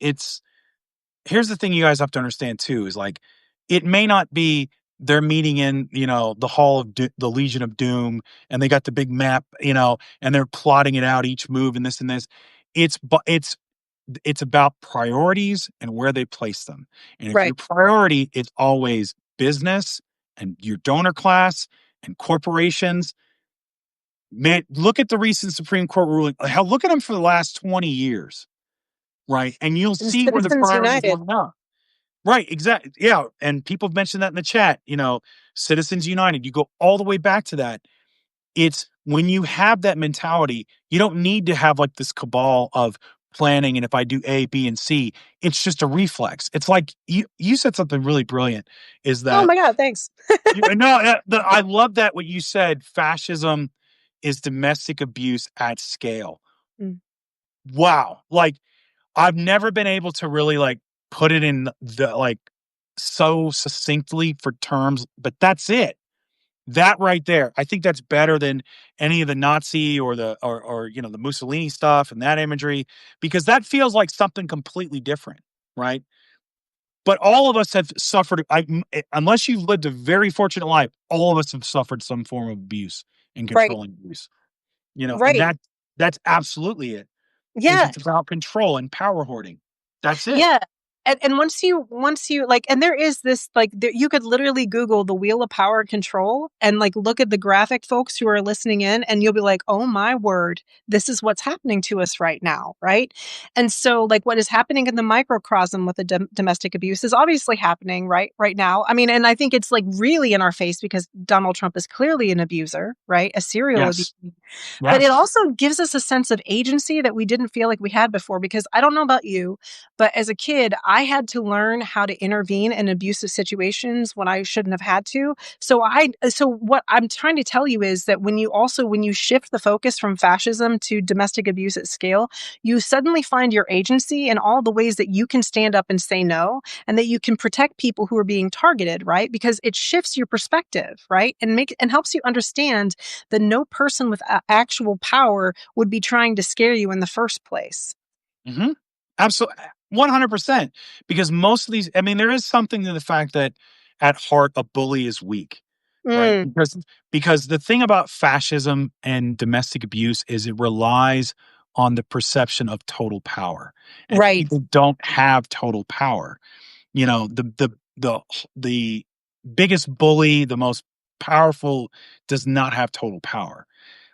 here's the thing you guys have to understand too is like it may not be they're meeting in the hall of the Legion of Doom, and they got the big map, and they're plotting it out each move and this and this. It's about priorities and where they place them. And if your Right. priority is always business and your donor class and corporations. Man, look at the recent Supreme Court ruling. Hell, look at them for the last 20 years, right? And you'll And see where the Citizens priorities United. line up. Right, exactly. Yeah, and people have mentioned that in the chat, Citizens United. You go all the way back to that. It's when you have that mentality, you don't need to have like this cabal of planning. And if I do A, B, and C, it's just a reflex. It's like you said something really brilliant. Is Oh that my God, thanks. I love that what you said. Fascism is domestic abuse at scale. Mm. Wow, like I've never been able to really like put it in the like so succinctly for terms, but that's it. That right there, I think that's better than any of the Nazi or the Mussolini stuff and that imagery, because that feels like something completely different, right? But all of us have suffered. Unless you've lived a very fortunate life, all of us have suffered some form of abuse and Right. controlling abuse. And Right. that's absolutely it. Is Yeah. it's about control and power hoarding. That's it. Yeah. And once you like, and there is this like you could literally Google the wheel of power control and like look at the graphic folks who are listening in, and you'll be like, oh my word, this is what's happening to us right now, right? And so like what is happening in the microcosm with the domestic abuse is obviously happening right now. I mean, and I think it's like really in our face because Donald Trump is clearly an abuser, right? A serial abuser. Yes. But it Yes. also gives us a sense of agency that we didn't feel like we had before. Because I don't know about you, but as a kid, I had to learn how to intervene in abusive situations when I shouldn't have had to. So what I'm trying to tell you is that when you shift the focus from fascism to domestic abuse at scale, you suddenly find your agency in all the ways that you can stand up and say no, and that you can protect people who are being targeted, right? Because it shifts your perspective, right? And helps you understand that no person with actual power would be trying to scare you in the first place. Mhm. Absolutely, 100%. Because most of these, I mean, there is something to the fact that at heart a bully is weak, right? Mm, Because the thing about fascism and domestic abuse is it relies on the perception of total power, and right, people don't have total power. The biggest bully, the most powerful, does not have total power.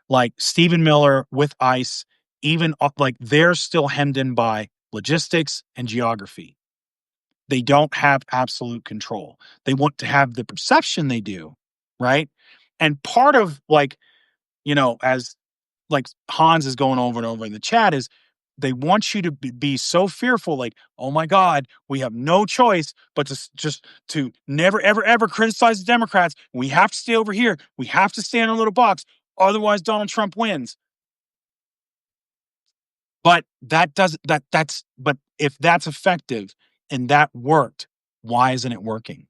Like Stephen Miller with ICE, even like they're still hemmed in by logistics and geography. They don't have absolute control. They want to have the perception they do, right? And part of like, as like Hans is going over and over in the chat is they want you to be so fearful, like, oh my God, we have no choice but to just to never, ever, ever criticize the Democrats. We have to stay over here. We have to stay in a little box. Otherwise, Donald Trump wins. But that does that's but if that's effective and that worked, why isn't it working?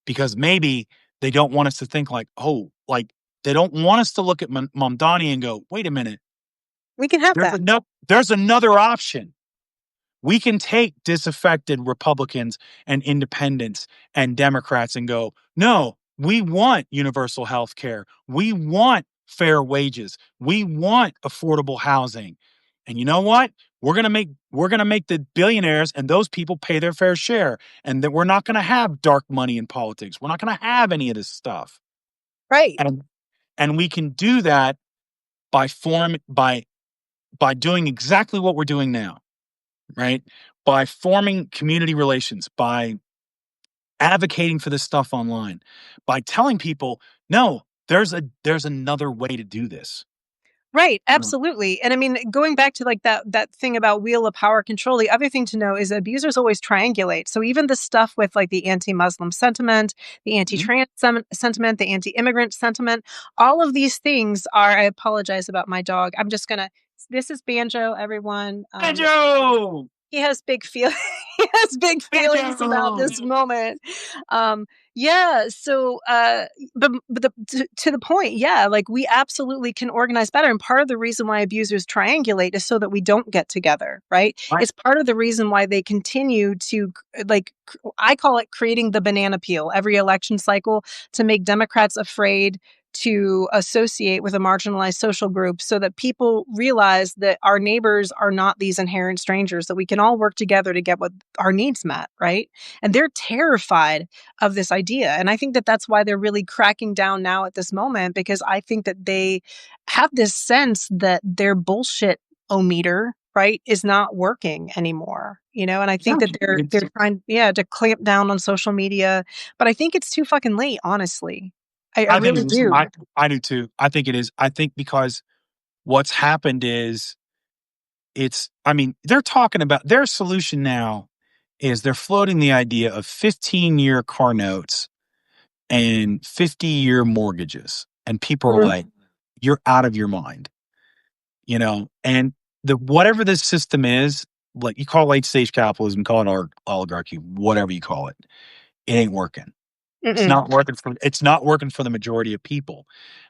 Because maybe they don't want us to think like, oh, like they don't want us to look at Mamdani and go, wait a minute, we can have that. there's another option. We can take disaffected Republicans and independents and Democrats and go, no, we want universal health care. We want fair wages. We want affordable housing. And you know what? We're gonna make the billionaires and those people pay their fair share. And that we're not gonna have dark money in politics. We're not gonna have any of this stuff. Right. And we can do that by by doing exactly what we're doing now, right? By forming community relations, by advocating for this stuff online, by telling people, no, there's another way to do this. Right, Mm. absolutely. And I mean, going back to like that thing about wheel of power control, the other thing to know is abusers always triangulate. So even the stuff with like the anti-Muslim sentiment, the Mhm. anti-trans sentiment, the anti-immigrant sentiment, all of these things are, I apologize about my dog. I'm just gonna, this is Banjo, everyone. Banjo! He has big feel he has big feelings about Banjo! this moment. Um, yeah, so to the point, yeah, like we absolutely can organize better. And part of the reason why abusers triangulate is so that we don't get together, right? Right. It's part of the reason why they continue to I call it creating the banana peel every election cycle to make Democrats afraid to associate with a marginalized social group so that people realize that our neighbors are not these inherent strangers, that we can all work together to get what our needs met, right? And they're terrified of this idea. And I think that that's why they're really cracking down now at this moment, because I think that they have this sense that their bullshit o-meter, right, is not working anymore, you know? And I think Yeah, that they're trying, yeah, to clamp down on social media, but I think it's too fucking late, honestly. I I think really it is. do. I do too. I think it is. I think because what's happened is I mean, they're talking about their solution now is they're floating the idea of 15-year car notes and 50-year mortgages. And people are Mhm. like, you're out of your mind, you know? And whatever this system is, like you call it late stage capitalism, call it oligarchy, whatever you call it, it ain't working. Mm-mm. It's not working for the majority of people.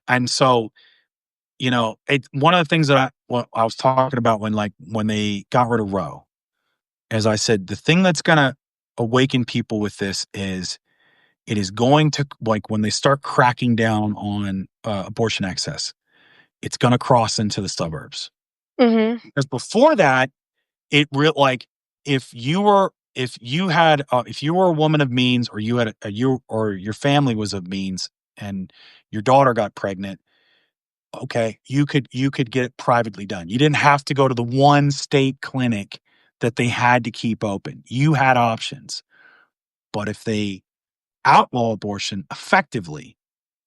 And so, one of the things that what I was talking about when they got rid of Roe, as I said, the thing that's gonna awaken people with this is it is going to like when they start cracking down on abortion access, it's gonna cross into the suburbs. Mhm. Because before that, it real like if you were a woman of means or you had you or your family was of means and your daughter got pregnant, okay, you could get it privately done. You didn't have to go to the one state clinic that they had to keep open. You had options. But if they outlaw abortion effectively,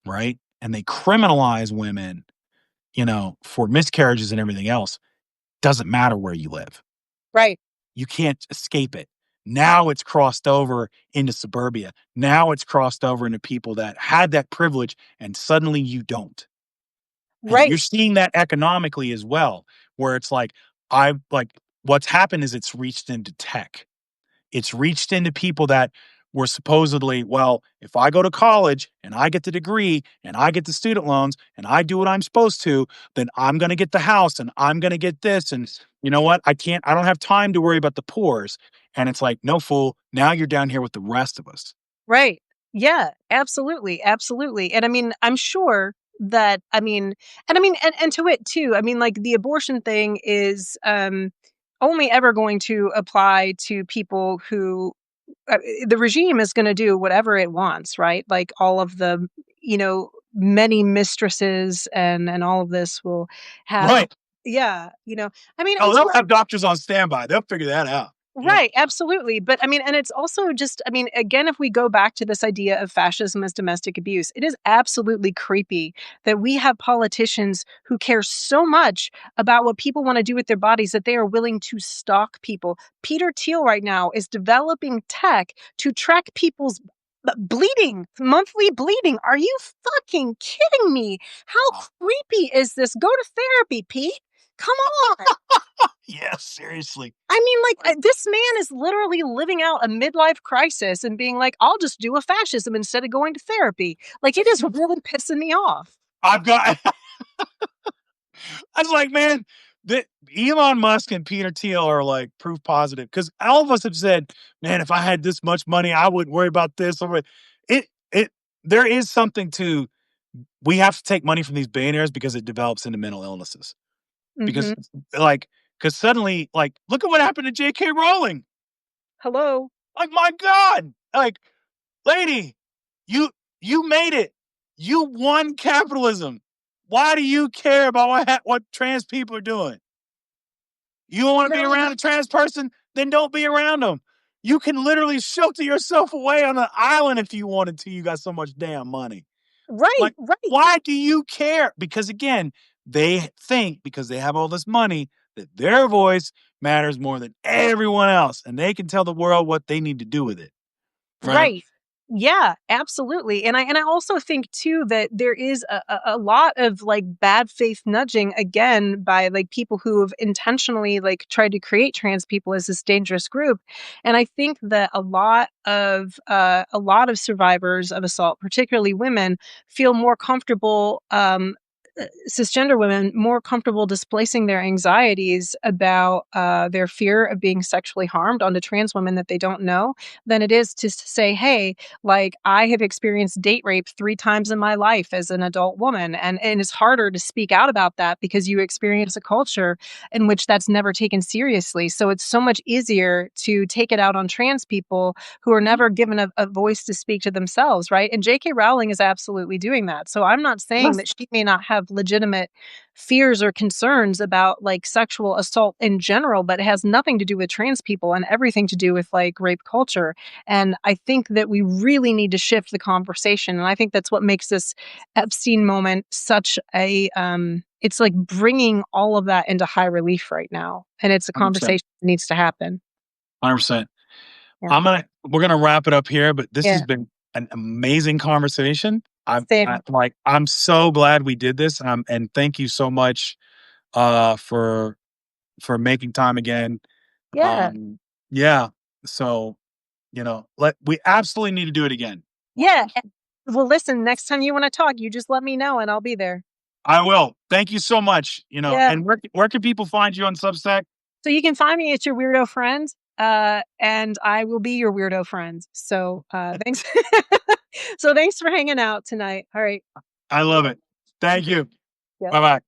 right? And they criminalize women, for miscarriages and everything else, doesn't matter where you live. Right. You can't escape it. Now it's crossed over into suburbia. Now it's crossed over into people that had that privilege and suddenly you don't. And Right. you're seeing that economically as well, where it's like, I like what's happened is it's reached into tech. It's reached into people that were supposedly, well, if I go to college and I get the degree and I get the student loans and I do what I'm supposed to, then I'm going to get the house and I'm going to get this. And you know what? I don't have time to worry about the poors. And it's like, no, fool. Now you're down here with the rest of us. Right. Yeah, absolutely, absolutely. And I mean, I'm sure that and to it too. I mean, like the abortion thing is only ever going to apply to people who the regime is going to do whatever it wants, right? Like all of the, many mistresses and all of this will have, Right. yeah, I mean, Oh, it's they'll have doctors on standby. They'll figure that out. Yeah. right, absolutely. But I mean, and it's also just, I mean, again, if we go back to this idea of fascism as domestic abuse, it is absolutely creepy that we have politicians who care so much about what people want to do with their bodies that they are willing to stalk people. Peter Thiel right now is developing tech to track people's bleeding, monthly bleeding. Are you fucking kidding me? How creepy is this? Go to therapy, Pete. Come on. Yeah, seriously. I mean, like, this man is literally living out a midlife crisis and being like, I'll just do a fascism instead of going to therapy. Like, it is really pissing me off. I've got I was like, man, that Elon Musk and Peter Thiel are like proof positive because all of us have said, man, if I had this much money, I wouldn't worry about this. It, there is something to, we have to take money from these billionaires because it develops into mental illnesses. Because, Mhm. like, because suddenly, like, look at what happened to J.K. Rowling. Hello? Like, my God, like, lady, you you made it. You won capitalism. Why do you care about what trans people are doing? You don't want to be No. around a trans person? Then don't be around them. You can literally shelter yourself away on an island if you wanted to. You got so much damn money. Right, Like, right. why do you care? Because again, they think because they have all this money that their voice matters more than everyone else, and they can tell the world what they need to do with it. Right? Right. Yeah, absolutely. And I also think too that there is a lot of like bad faith nudging again by like people who have intentionally like tried to create trans people as this dangerous group. And I think that a lot of survivors of assault, particularly women, feel more comfortable cisgender women more comfortable displacing their anxieties about their fear of being sexually harmed onto trans women that they don't know than it is to say, hey, like I have experienced date rape 3 times in my life as an adult woman. And it's harder to speak out about that because you experience a culture in which that's never taken seriously. So it's so much easier to take it out on trans people who are never given a voice to speak to themselves, right? And J.K. Rowling is absolutely doing that. So I'm not saying that she may not have legitimate fears or concerns about like sexual assault in general, but it has nothing to do with trans people and everything to do with like rape culture. And I think that we really need to shift the conversation. And I think that's what makes this Epstein moment such a it's like bringing all of that into high relief right now. And it's a 100%. conversation that needs to happen. 100%. Yeah. We're gonna wrap it up here, but this has Yeah. been an amazing conversation. Same. I'm so glad we did this. And thank you so much for making time again. Yeah. Yeah. So, we absolutely need to do it again. Yeah. Well, listen, next time you want to talk, you just let me know and I'll be there. I will. Thank you so much. Yeah. And where can people find you on Substack? So you can find me at Your Weirdo Friend, and I will be your weirdo friend. So thanks. So thanks for hanging out tonight. All right. I love it. Thank you. Yep. Bye bye.